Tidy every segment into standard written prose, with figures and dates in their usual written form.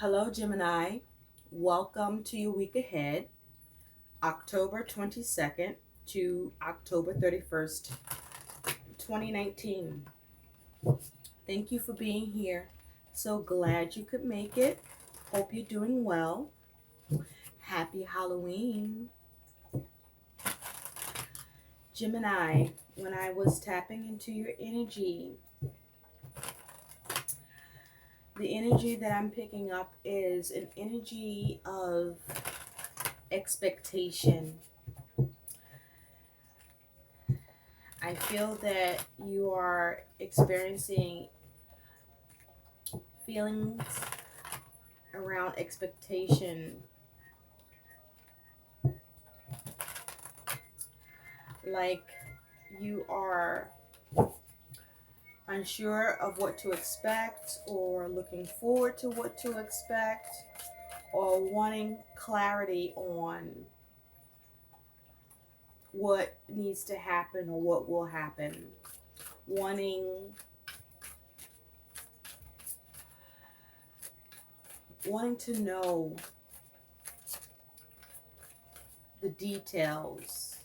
Hello, Gemini. Welcome to your week ahead, October 22nd to October 31st, 2019. Thank you for being here. So glad you could make it. Hope you're doing well. Happy Halloween. Gemini, when I was tapping into your energy, the energy that I'm picking up is an energy of expectation. I feel that you are experiencing feelings around expectation, like you are unsure of what to expect, or looking forward to what to expect, or wanting clarity on what needs to happen or what will happen, wanting to know the details,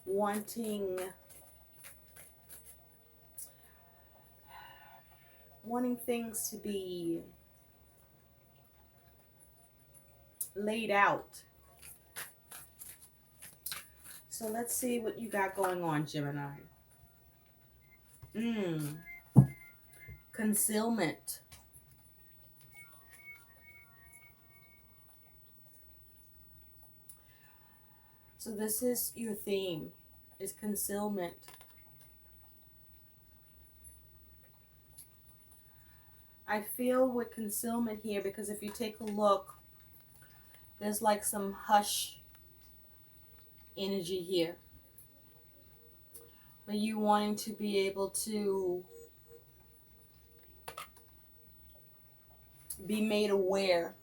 wanting things to be laid out. So let's see what you got going on, Gemini. Concealment. So this is your theme, is concealment. I feel with concealment here because if you take a look, there's like some hush energy here. But you wanting to be able to be made aware,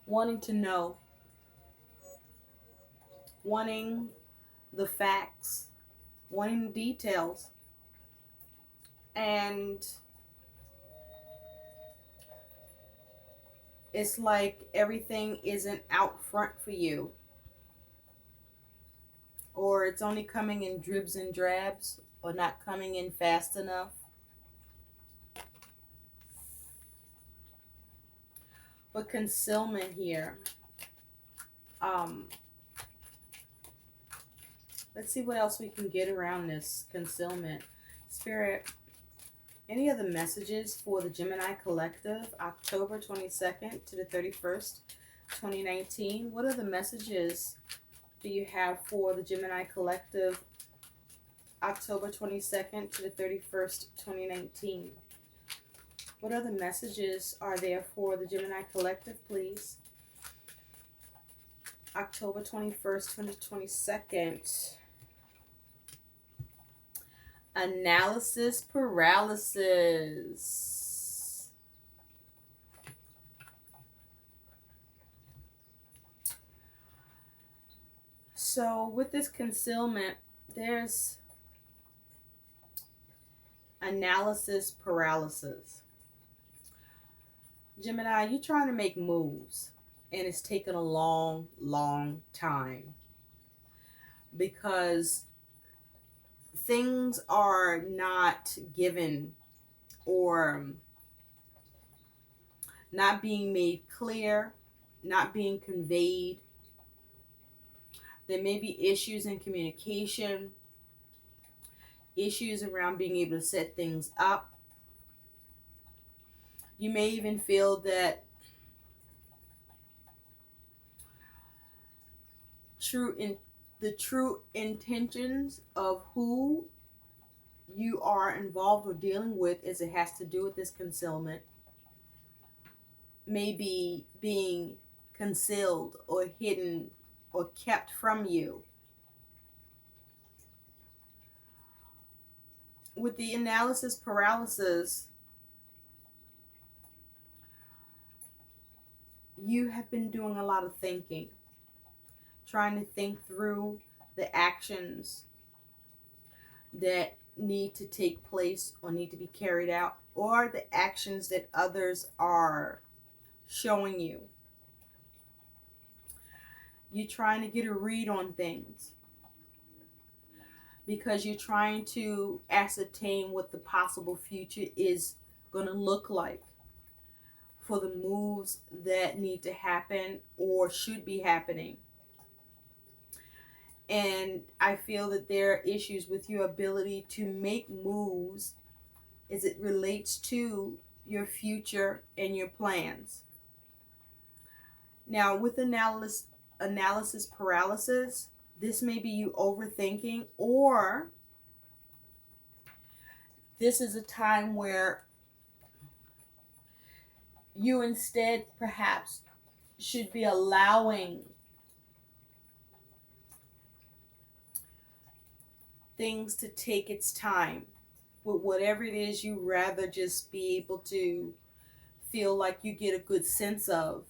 wanting to know, wanting the facts, wanting the details. And it's like everything isn't out front for you, or it's only coming in dribs and drabs, or not coming in fast enough. But concealment here, um let's see what else we can get around this concealment. Spirit, any other messages for the Gemini collective, October 22nd to the 31st, 2019? What other messages do you have for the Gemini collective, October 22nd to the 31st, 2019? What other messages are there for the Gemini collective, please? October 21st, 2022nd. Analysis paralysis. So with this concealment, there's analysis paralysis. Gemini, you're trying to make moves, and it's taken a long, long time because things are not given or not being made clear, not being conveyed. There may be issues in communication, issues around being able to set things up. You may even feel that the true intentions of who you are involved or dealing with, as it has to do with this concealment, may be being concealed or hidden or kept from you. With the analysis paralysis, you have been doing a lot of thinking, trying to think through the actions that need to take place or need to be carried out, or the actions that others are showing you. You're trying to get a read on things because you're trying to ascertain what the possible future is going to look like for the moves that need to happen or should be happening. And I feel that there are issues with your ability to make moves as it relates to your future and your plans. Now, with analysis paralysis, this may be you overthinking, or this is a time where you instead perhaps should be allowing things to take its time with whatever it is you rather just be able to feel like you get a good sense of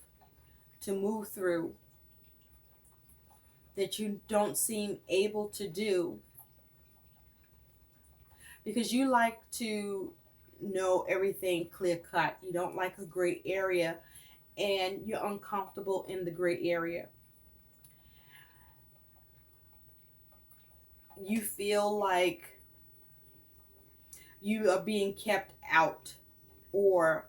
to move through, that you don't seem able to do because you like to know everything clear cut. You don't like a gray area, and you're uncomfortable in the gray area. You feel like you are being kept out or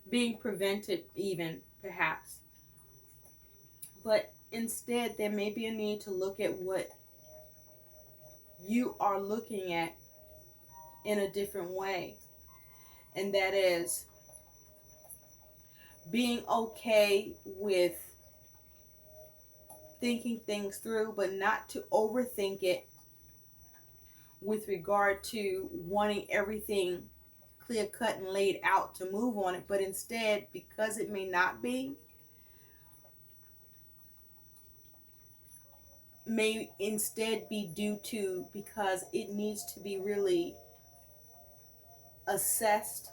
being prevented, even perhaps. But instead, there may be a need to look at what you are looking at in a different way, and that is being okay with thinking things through, but not to overthink it with regard to wanting everything clear cut and laid out to move on it, but instead, because it may not be, may instead be due to because it needs to be really assessed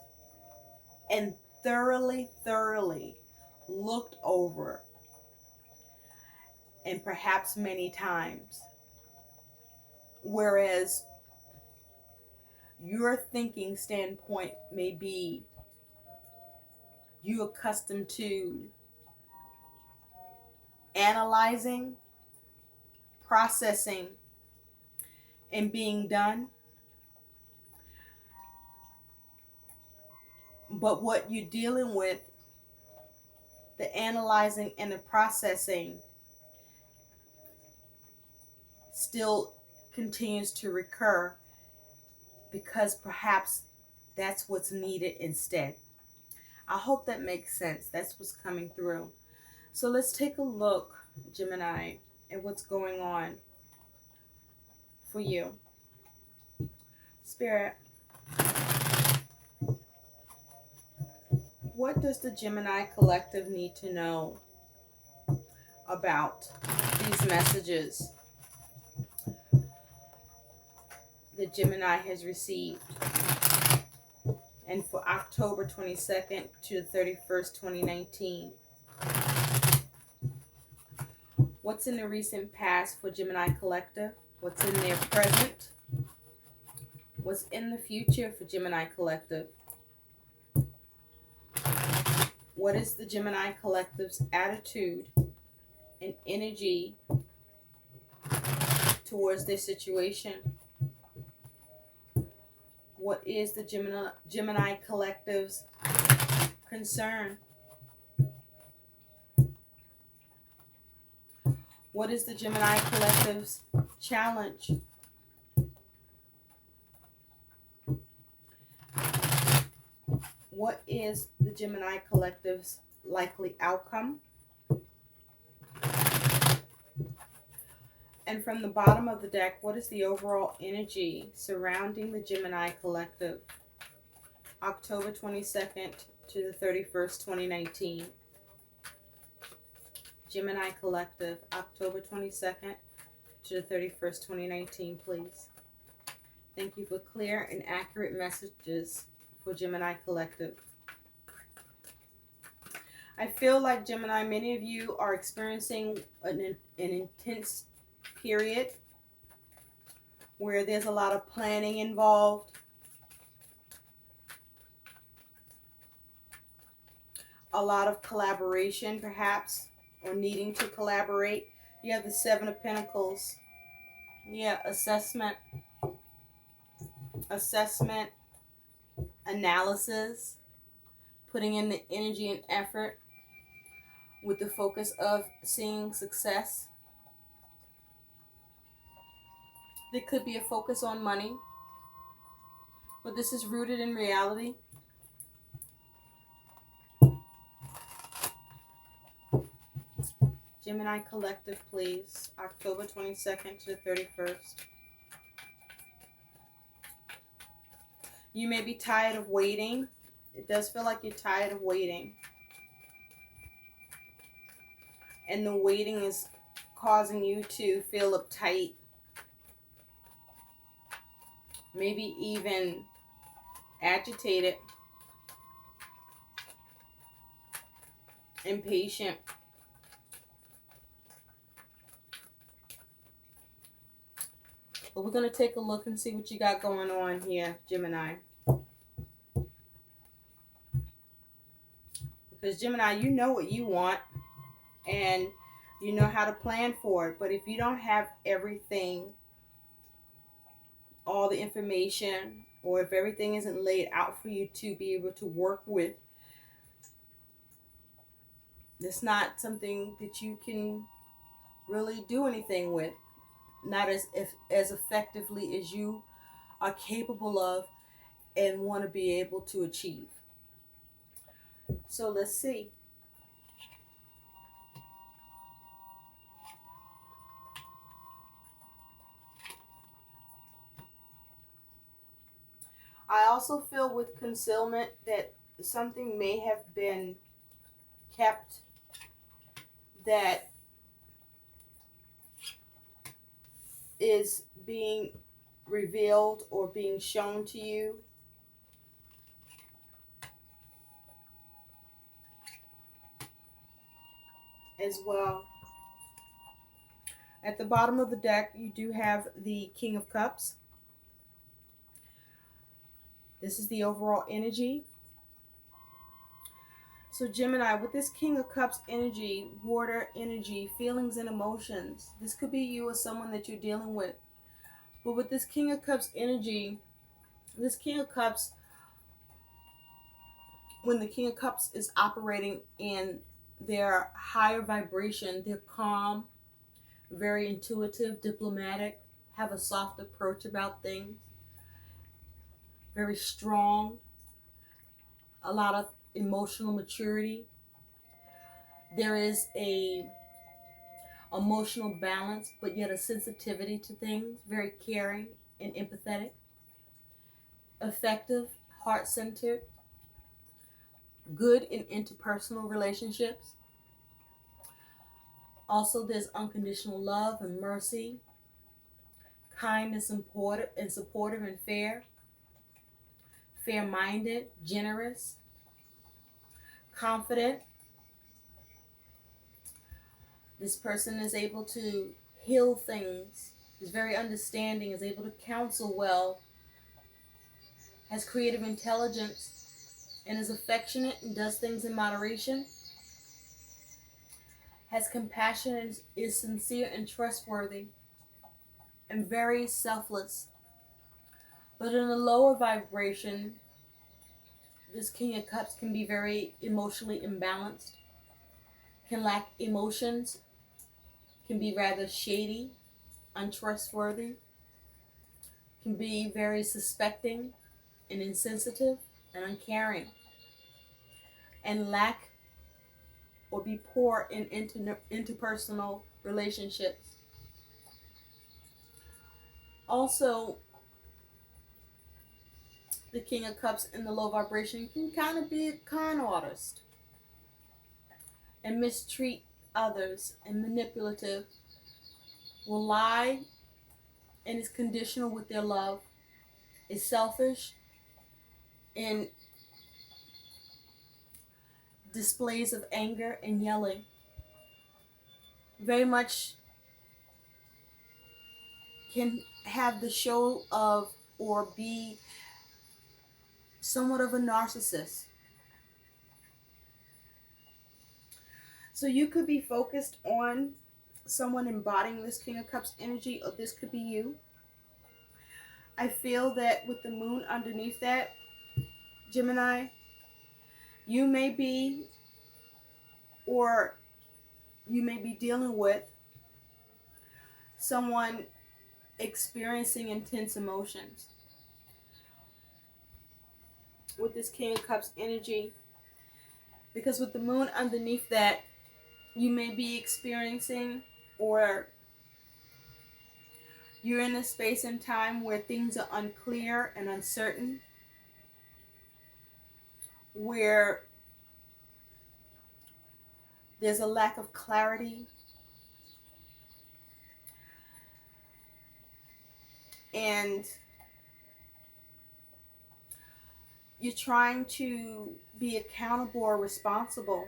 and thoroughly looked over, and perhaps many times. Whereas your thinking standpoint may be you accustomed to analyzing, processing, and being done. But what you're dealing with, the analyzing and the processing, still continues to recur because perhaps that's what's needed instead. I hope that makes sense. That's what's coming through. So let's take a look, Gemini, at what's going on for you. Spirit, what does the Gemini collective need to know about these messages that Gemini has received? And for October 22nd to the 31st, 2019. What's in the recent past for Gemini collective? What's in their present? What's in the future for Gemini collective? What is the Gemini collective's attitude and energy towards their situation? What is the Gemini collective's concern? What is the Gemini collective's challenge? What is the Gemini collective's likely outcome? And from the bottom of the deck, what is the overall energy surrounding the Gemini collective? October 22nd to the 31st, 2019. Gemini collective, October 22nd to the 31st, 2019, please. Thank you for clear and accurate messages for Gemini collective. I feel like, Gemini, many of you are experiencing an intense period where there's a lot of planning involved. A lot of collaboration, perhaps, or needing to collaborate. You have the Seven of Pentacles. Yeah, assessment, analysis, putting in the energy and effort with the focus of seeing success. There could be a focus on money, but this is rooted in reality. Gemini Collective, please. October 22nd to the 31st. You may be tired of waiting. It does feel like you're tired of waiting. And the waiting is causing you to feel uptight. Maybe even agitated. Impatient. But we're going to take a look and see what you got going on here, Gemini. Because Gemini, you know what you want. And you know how to plan for it. But if you don't have everything, all the information, or if everything isn't laid out for you to be able to work with, it's not something that you can really do anything with. Not as effectively as you are capable of and want to be able to achieve. So let's see. I also feel with concealment that something may have been kept that is being revealed or being shown to you. As well. At the bottom of the deck, you do have the King of Cups. This is the overall energy. So Gemini, with this King of Cups energy, water energy, feelings and emotions, this could be you or someone that you're dealing with. But with this King of Cups energy, this King of Cups, when the King of Cups is operating in their higher vibration, they're calm, very intuitive, diplomatic, have a soft approach about things, very strong, a lot of emotional maturity. There is a emotional balance, but yet a sensitivity to things, very caring and empathetic, effective, heart-centered, good in interpersonal relationships. Also, there's unconditional love and mercy, kindness and supportive and fair, fair-minded, generous, confident. This person is able to heal things, is very understanding, is able to counsel well, has creative intelligence, and is affectionate and does things in moderation, has compassion and is sincere and trustworthy, and very selfless. But in a lower vibration, this King of Cups can be very emotionally imbalanced, can lack emotions, can be rather shady, untrustworthy, can be very suspecting and insensitive and uncaring, and lack or be poor in interpersonal relationships. Also, the King of Cups in the low vibration can kind of be a con artist and mistreat others and manipulative, will lie and is conditional with their love, is selfish in displays of anger and yelling. Very much can have the show of or be somewhat of a narcissist. So you could be focused on someone embodying this King of Cups energy, or this could be you. I feel that with the moon underneath that, Gemini, you may be, or you may be dealing with someone experiencing intense emotions. With this King of Cups energy, because with the moon underneath that, you may be experiencing, or you're in a space and time where things are unclear and uncertain, where there's a lack of clarity, and you're trying to be accountable or responsible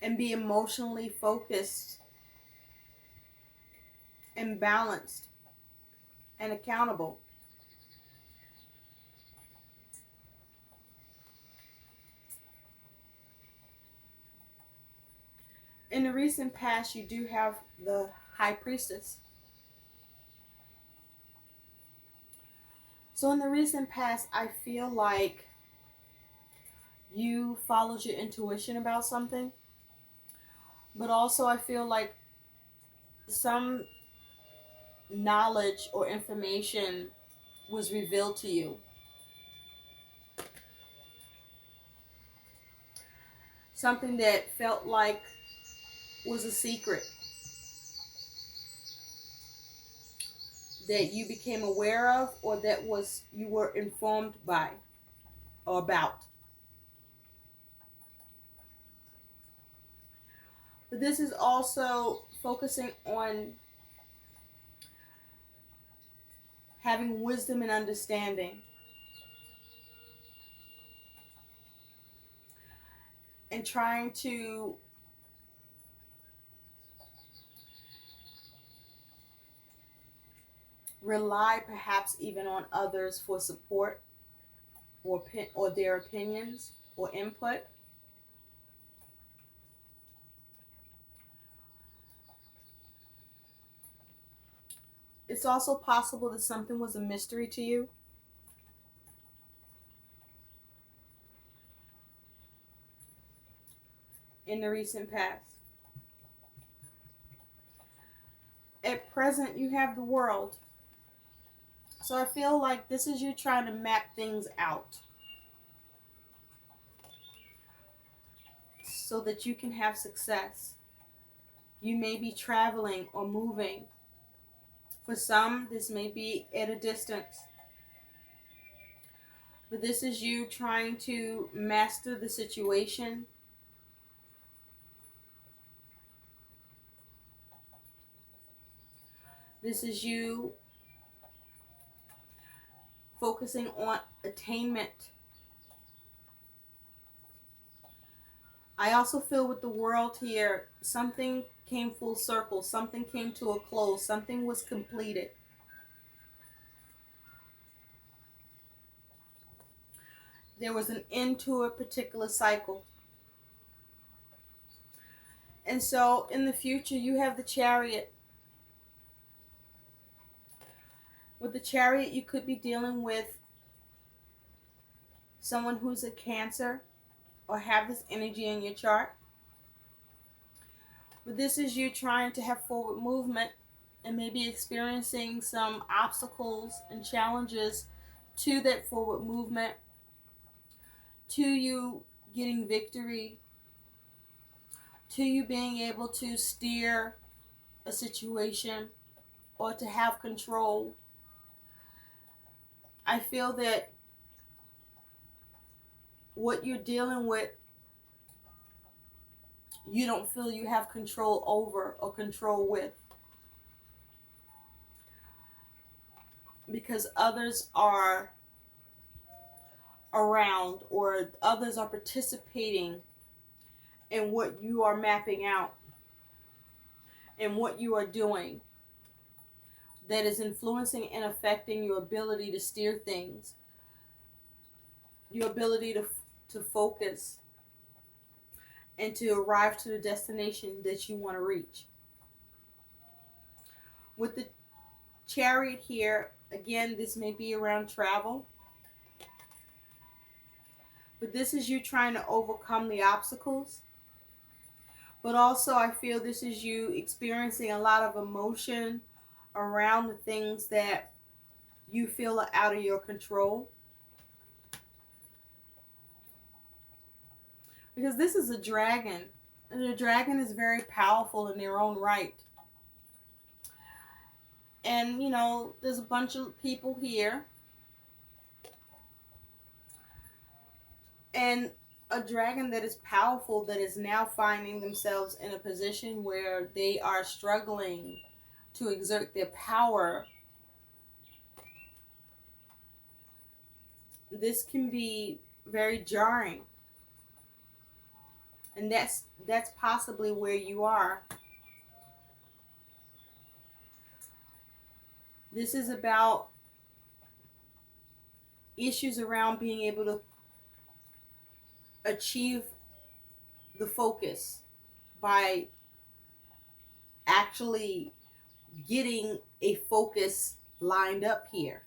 and be emotionally focused and balanced and accountable. In the recent past, you do have the High Priestess. So in the recent past, I feel like you followed your intuition about something, but also I feel like some knowledge or information was revealed to you. Something that felt like was a secret that you became aware of, or that was you were informed by or about. But this is also focusing on having wisdom and understanding, and trying to rely perhaps even on others for support, or their opinions or input. It's also possible that something was a mystery to you. In the recent past. At present, you have the World. So I feel like this is you trying to map things out so that you can have success. You may be traveling or moving. For some, this may be at a distance. But this is you trying to master the situation. This is you focusing on attainment. I also feel with the World here, something came full circle, something came to a close, something was completed. There was an end to a particular cycle. And so in the future, you have the Chariot. With the Chariot, you could be dealing with someone who's a Cancer or have this energy in your chart. But this is you trying to have forward movement and maybe experiencing some obstacles and challenges to that forward movement, to you getting victory, to you being able to steer a situation or to have control. I feel that what you're dealing with, you don't feel you have control over or control with, because others are around or others are participating in what you are mapping out and what you are doing. that is influencing and affecting your ability to steer things, your ability to focus, and to arrive to the destination that you want to reach. With the Chariot here, again, this may be around travel, but this is you trying to overcome the obstacles. But also, I feel this is you experiencing a lot of emotion around the things that you feel are out of your control. Because this is a dragon, and the dragon is very powerful in their own right. And, you know, there's a bunch of people here. And a dragon that is powerful, that is now finding themselves in a position where they are struggling to exert their power. This can be very jarring. And that's possibly where you are. This is about issues around being able to achieve the focus by actually getting a focus lined up here.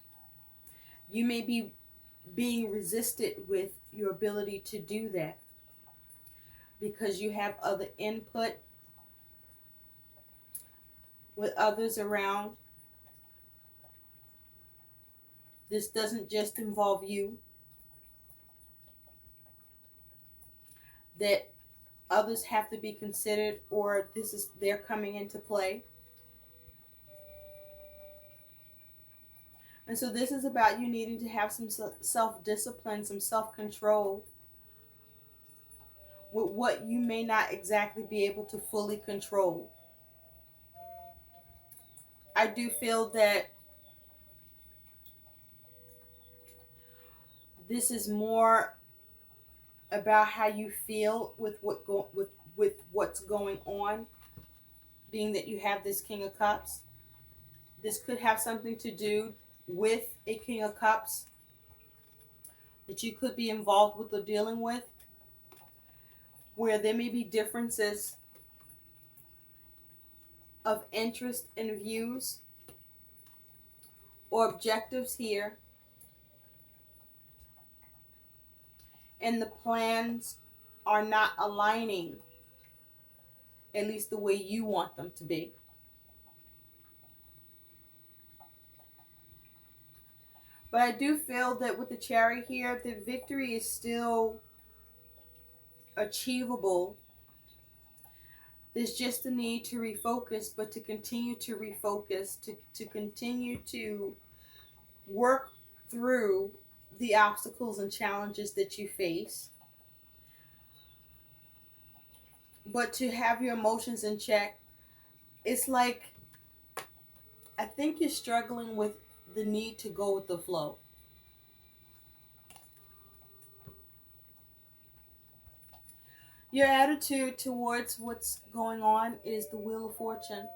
You may be being resisted with your ability to do that because you have other input with others around. This doesn't just involve you. That others have to be considered, or they're coming into play. And so this is about you needing to have some self-discipline, some self-control with what you may not exactly be able to fully control. I do feel that this is more about how you feel with what's going on, being that you have this King of Cups. This could have something to do with a King of Cups that you could be involved with or dealing with, where there may be differences of interest and views or objectives here, and the plans are not aligning, at least the way you want them to be. But I do feel that with the Chariot here, the victory is still achievable. There's just a need to refocus, but to continue to refocus, to continue to work through the obstacles and challenges that you face, but to have your emotions in check. It's like, I think you're struggling with the need to go with the flow. Your attitude towards what's going on is the Wheel of Fortune.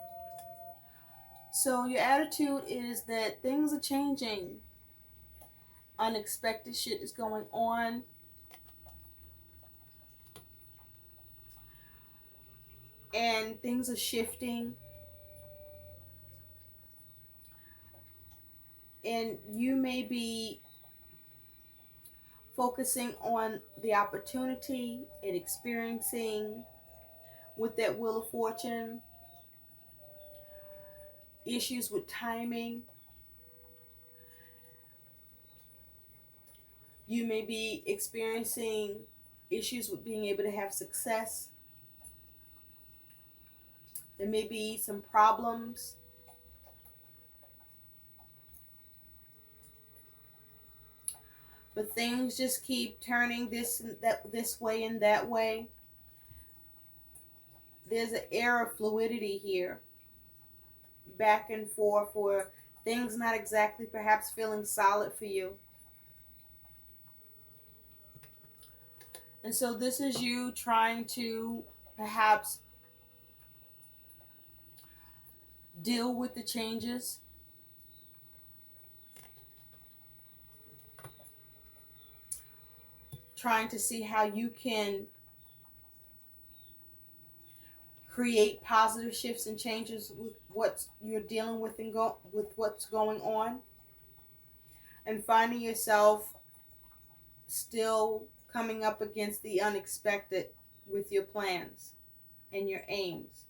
So your attitude is that things are changing. Unexpected shit is going on. And things are shifting. And you may be focusing on the opportunity and experiencing with that Wheel of Fortune issues with timing. You may be experiencing issues with being able to have success. There may be some problems. But things just keep turning this way and that way. There's an air of fluidity here. Back and forth, or things not exactly perhaps feeling solid for you. And so this is you trying to perhaps deal with the changes trying to see how you can create positive shifts and changes with what you're dealing with and with what's going on, and finding yourself still coming up against the unexpected with your plans and your aims.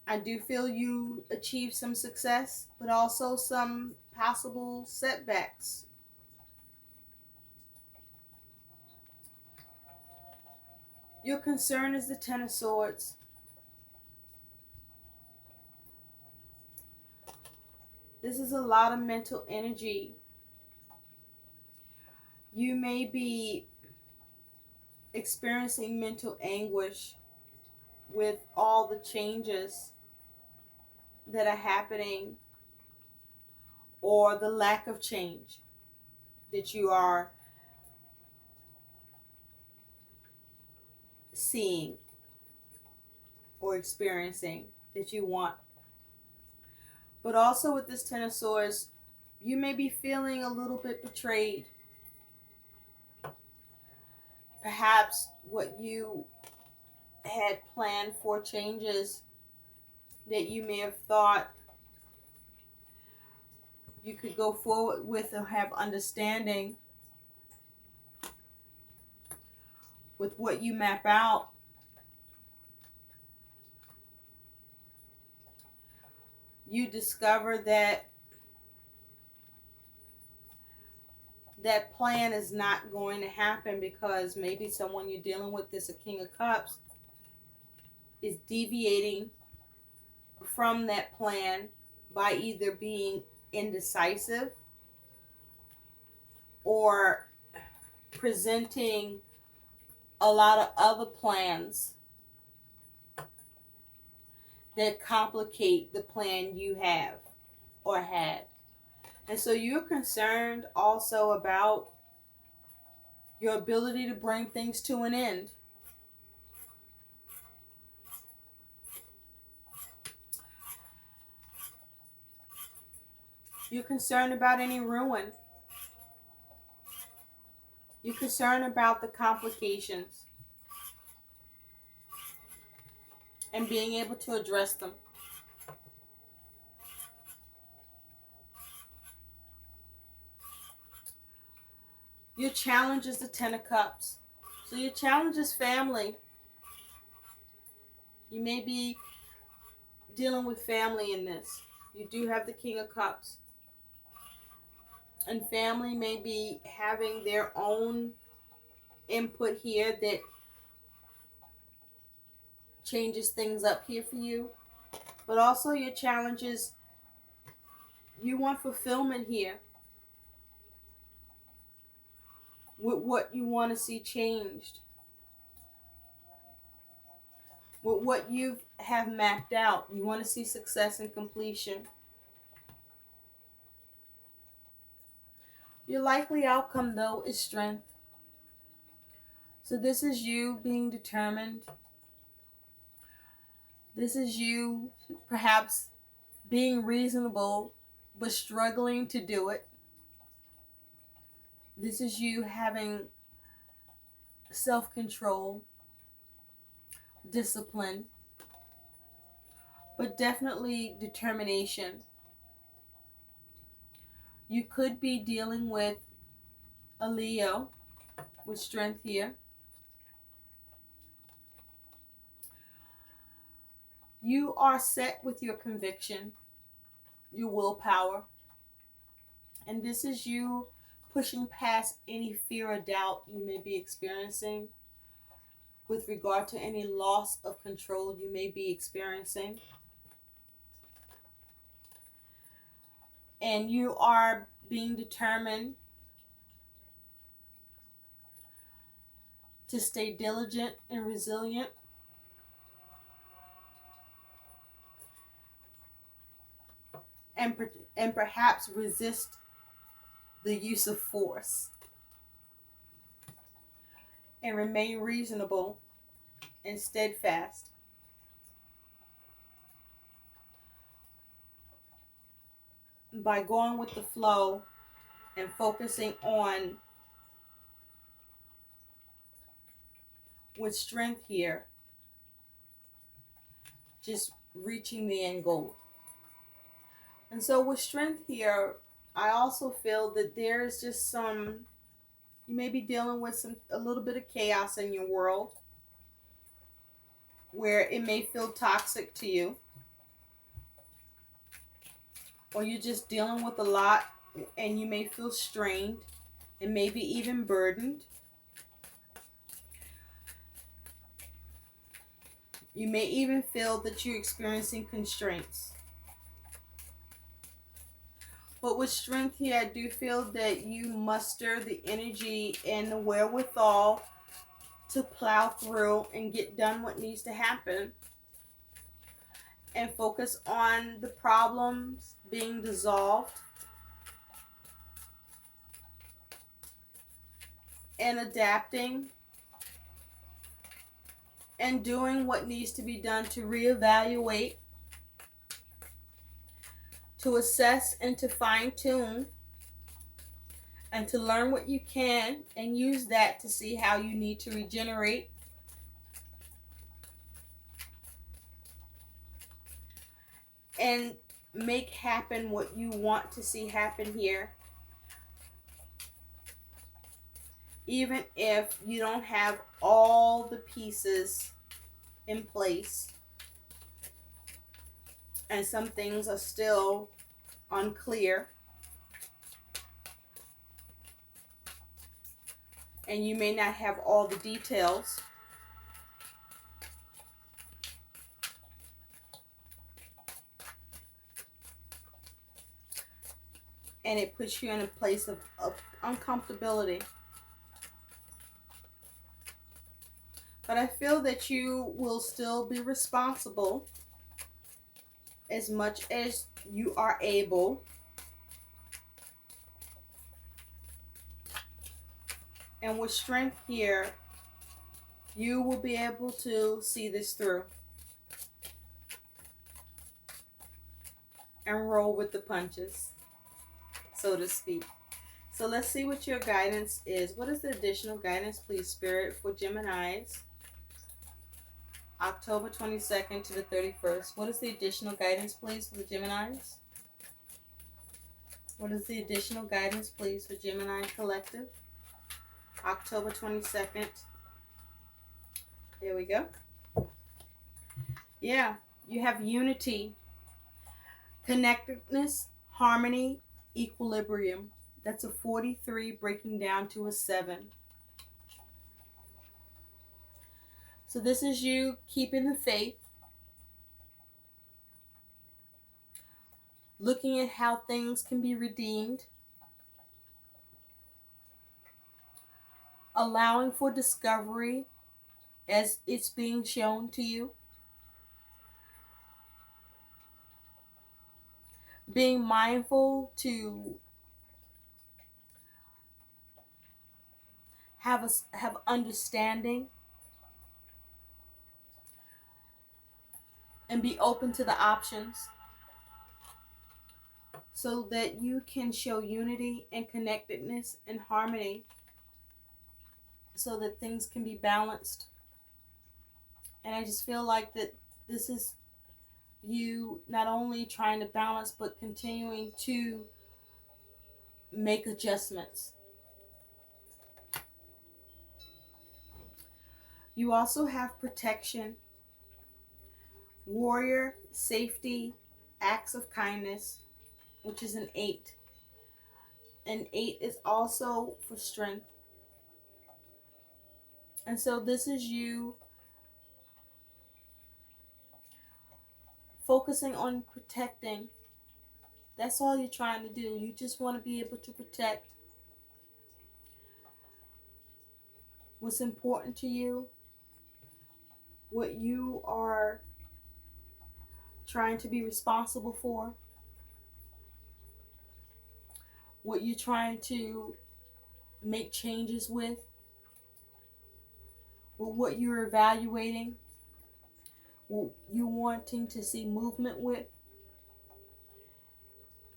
I do feel you achieve some success, but also some possible setbacks. Your concern is the Ten of Swords. This is a lot of mental energy. You may be experiencing mental anguish with all the changes that are happening, or the lack of change that you are seeing or experiencing that you want. But also with this Ten of Swords, you may be feeling a little bit betrayed. Perhaps what you had planned for changes that you may have thought you could go forward with or have understanding with what you map out, you discover that that plan is not going to happen because maybe someone you're dealing with, this a King of Cups, is deviating from that plan by either being indecisive or presenting a lot of other plans that complicate the plan you have or had. And so you're concerned also about your ability to bring things to an end. You're concerned about any ruin. You're concerned about the complications and being able to address them. Your challenge is the Ten of Cups. So your challenge is family. You may be dealing with family in this. You do have the King of Cups. And family may be having their own input here that changes things up here for you. But also your challenge is you want fulfillment here with what you want to see changed, with what you have mapped out. You want to see success and completion. Your likely outcome, though, is strength. So this is you being determined. This is you perhaps being reasonable but struggling to do it. This is you having self-control, discipline, but definitely determination. You could be dealing with a Leo with strength here. You are set with your conviction, your willpower, and this is you pushing past any fear or doubt you may be experiencing with regard to any loss of control you may be experiencing. And you are being determined to stay diligent and resilient. And perhaps resist the use of force. And remain reasonable and steadfast. By going with the flow and focusing on, with strength here, just reaching the end goal. And so with strength here, I also feel that there is just some, you may be dealing with a little bit of chaos in your world where it may feel toxic to you, or you're just dealing with a lot and you may feel strained and maybe even burdened. You may even feel that you're experiencing constraints. But with strength here, I do feel that you muster the energy and the wherewithal to plow through and get done what needs to happen. And focus on the problems being dissolved and adapting and doing what needs to be done to reevaluate, to assess and to fine-tune, and to learn what you can and use that to see how you need to regenerate and make happen what you want to see happen here, even if you don't have all the pieces in place and some things are still unclear and you may not have all the details. And it puts you in a place of uncomfortability. But I feel that you will still be responsible as much as you are able. And with strength here, you will be able to see this through and roll with the punches, so to speak. So let's see what your guidance is. What is the additional guidance, please, Spirit, for Geminis? October 22nd to the 31st. What is the additional guidance, please, for the Geminis? What is the additional guidance, please, for Gemini Collective? October 22nd. There we go. Yeah, you have unity, connectedness, harmony, equilibrium. That's a 43 breaking down to a 7. So this is you keeping the faith, looking at how things can be redeemed, allowing for discovery as it's being shown to you, being mindful to have understanding and be open to the options so that you can show unity and connectedness and harmony so that things can be balanced. And I just feel like that this is you not only trying to balance but continuing to make adjustments. You also have protection, warrior, safety, acts of kindness, which is an 8. An 8 is also for strength. And so this is you focusing on protecting. That's all you're trying to do. You just want to be able to protect what's important to you, what you are trying to be responsible for, what you're trying to make changes with, or what you're evaluating, what you're wanting to see movement with,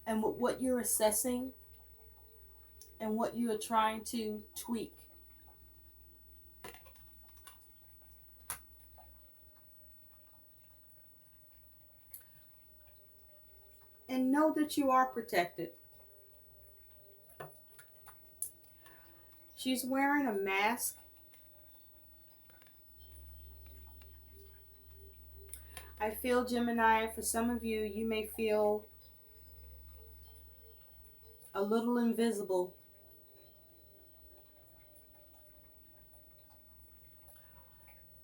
and what you're assessing and what you are trying to tweak. And know that you are protected. She's wearing a mask. I feel, Gemini, for some of you, you may feel a little invisible.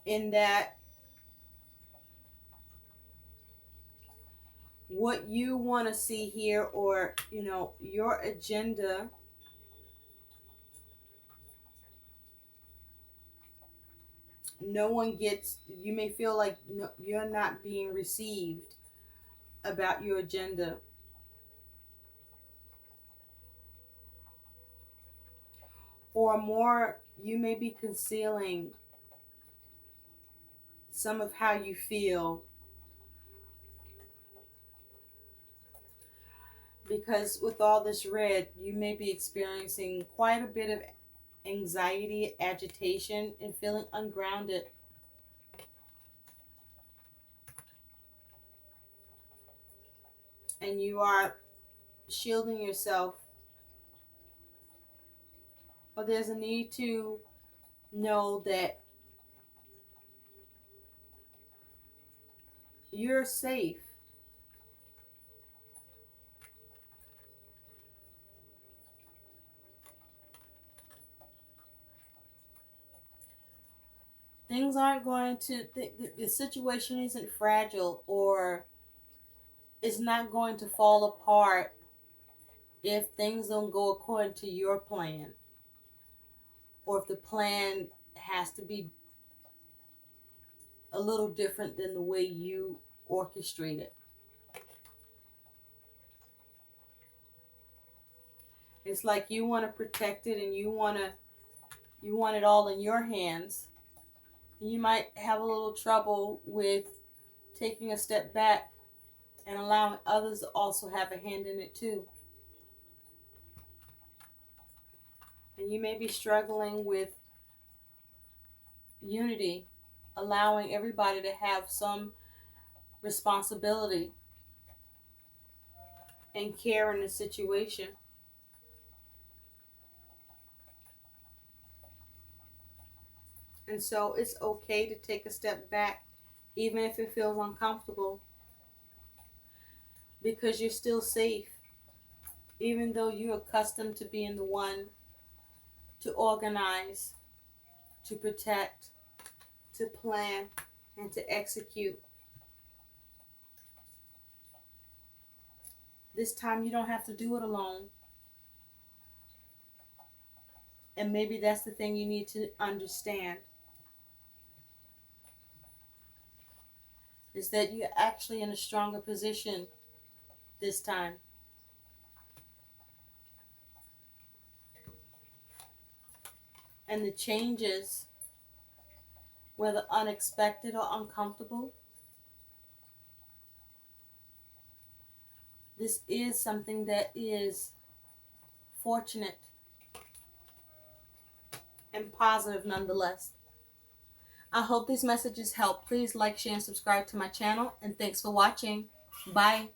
In that what you want to see here, or, you know, your agenda, no one gets, you may feel like no, you're not being received about your agenda. Or more, you may be concealing some of how you feel, because with all this red, you may be experiencing quite a bit of anxiety, agitation, and feeling ungrounded. And you are shielding yourself, or there's a need to know that you're safe. Things aren't going to, the situation isn't fragile, or it's not going to fall apart if things don't go according to your plan, or if the plan has to be a little different than the way you orchestrate it. It's like you want to protect it, and you want it all in your hands. You might have a little trouble with taking a step back and allowing others to also have a hand in it too. And you may be struggling with unity, allowing everybody to have some responsibility and care in the situation. And so it's okay to take a step back, even if it feels uncomfortable, because you're still safe. Even though you're accustomed to being the one to organize, to protect, to plan, and to execute. This time you don't have to do it alone. And maybe that's the thing you need to understand, is that you're actually in a stronger position this time. And the changes, whether unexpected or uncomfortable, this is something that is fortunate and positive nonetheless. I hope these messages help. Please like, share, and subscribe to my channel. And thanks for watching. Bye.